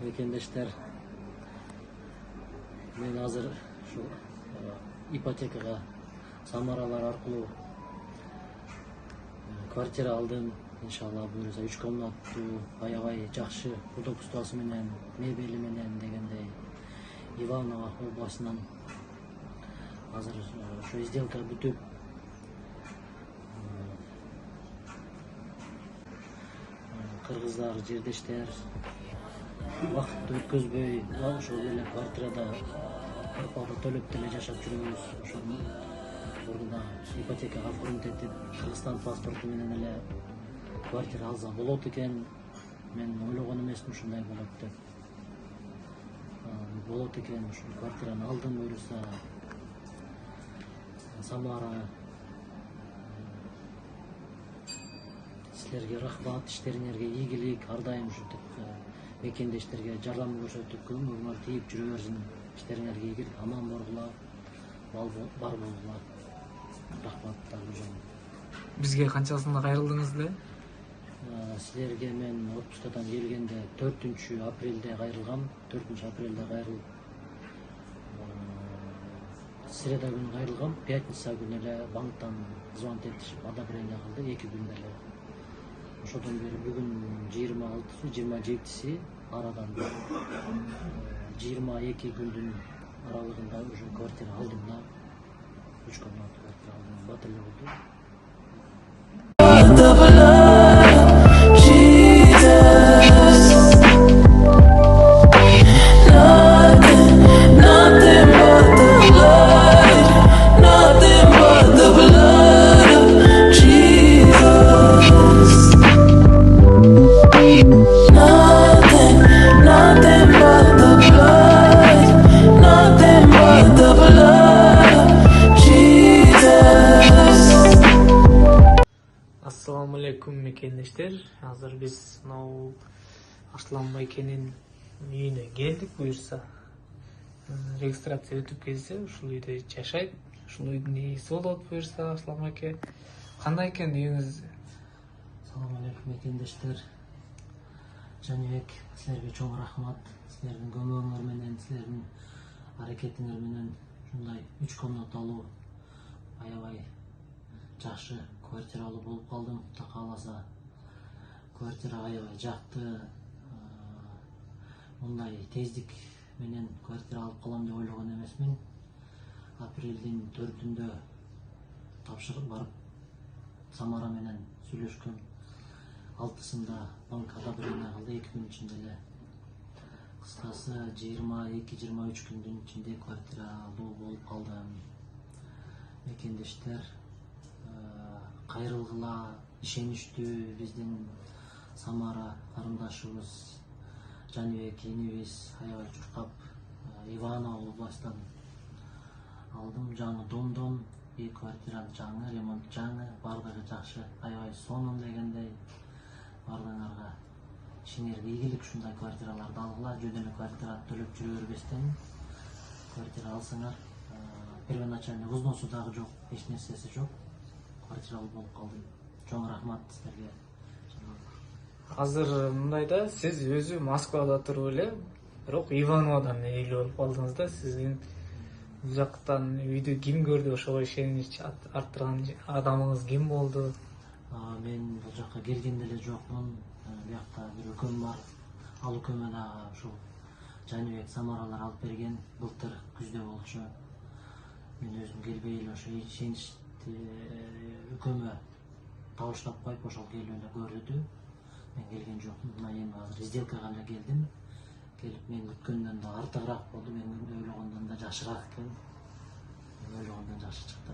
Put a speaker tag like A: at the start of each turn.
A: Мекендештер, мен азыр şu ипотекага Самаралар аркылуу квартира алдым. Иншалла буюрса 3 комнаттуу, аябай жакшы удобствосу менен, мебели менен дегендей Иваново областынан азыр şu сделка бүтүп кыргыздар, жердештер вакытты өткөзбөй ошол эле квартирада төлөп деле жашап жүрөбүз. Ошону ордуна ипотекага оформить этип, Кыргызстан паспорту менен эле квартира алса болот экен. Мен ойлогон эмесмин ушундай болот деп. Болот экен, ушул квартираны алдым. Буюрса Самара, силерге рахмат, иштериңерге ийгилик, ар дайым ушинтип мекендештерге жардам көрсөтүп, көңүлүңөр тийип жүрө берсин. Иштериңерге ийгилик, аман болгула, бар болгула. Рахматтар жөн.
B: Бизге канчасында кайрылдыңыз эле?
A: Силерге мен отпускадан келгенде 4 апрелде кайрылгам. 4 апрелде кайрылып, среда күнү кайрылгам. Пятница күнү эле банктан звонок этишип, одобрение кылды 2 күндө эле. Ошодон бери бүгүн 26-27 арадан 22 күндүн аралыгында уже квартира алдым да. 3 комнатты квартира алдым. Батылы болду.
B: Assalamu alaikum мекендештер. Азыр биз мынау Арслан байкенин үйүнө келдик. Буюрса регистрация өтүп келсе, ушул үйдө жашайт. Ушул үйдүн ээси болот буюрса Арслан байке. Кандай экен үйүңүз?
A: Assalamu alaikum мекендештер. Жаныбек, силерге чоң рахмат. Силердин көмөгүңөр менен, силердин аракетиңер менен ушундай 3 комната алуу аябай жакшы квартира алып болуп калдым. Кудай кааласа квартира аябай жакты. Мындай тездик менен квартира алып калам деп ойлогон эмесмин. Апрелдин 4-үндө тапшырып барып Самара менен сүйлөшкөм. 6-сында банк одобрение кылды 2 күн ичинде эле. Кыскасы 22-23 күндүн ичинде квартира алуу болуп калды. Мекендештер, кайрылгыла, ишеничтүү биздин Самара карындашыбыз Жаныбек инибиз аябай чуркап Иваново областынан алдым. Жаңы домдон, квартира жаңы, ремонт жаңы, бардыгы жакшы, аябай сонун дегендей. Бардыгыңарга ишиңерге ийгилик, ушундай квартираларды алгыла, жөн эле квартира төлөп жүрө бербестен квартира алсаңар. Первоначально взносу дагы жок, эч нерсеси жок. Квартира алып болуп калдым. Чоң рахмат силерге.
B: Азыр мындай да, сиз өзү Москвада туруп эле, бирок Ивановодон эйлүү болуп калдыңыз да. Сиздин бул жактан үйдү ким көрдү, ошого ишенич арттырган адамыңыз ким болду?
A: Мен бул жакка келген деле жокмун. Биякта бир өкөм бар. Ал өкөмө дагы ушул Жаныбек Самаралар алып берген. Былтыр күздө болчу. Мен өзүм келбей эле ошо ишеничти өкөмө табыштап коюп ошол келип эле көрдү. Мен келген жокмун. Мына эми азыр сделкага эле келдим. Келип мен күткөндөн да артыгыраак болду. Мен ойлогондон да жакшыраак экен. Мен ойлогондон жакшы чыкты.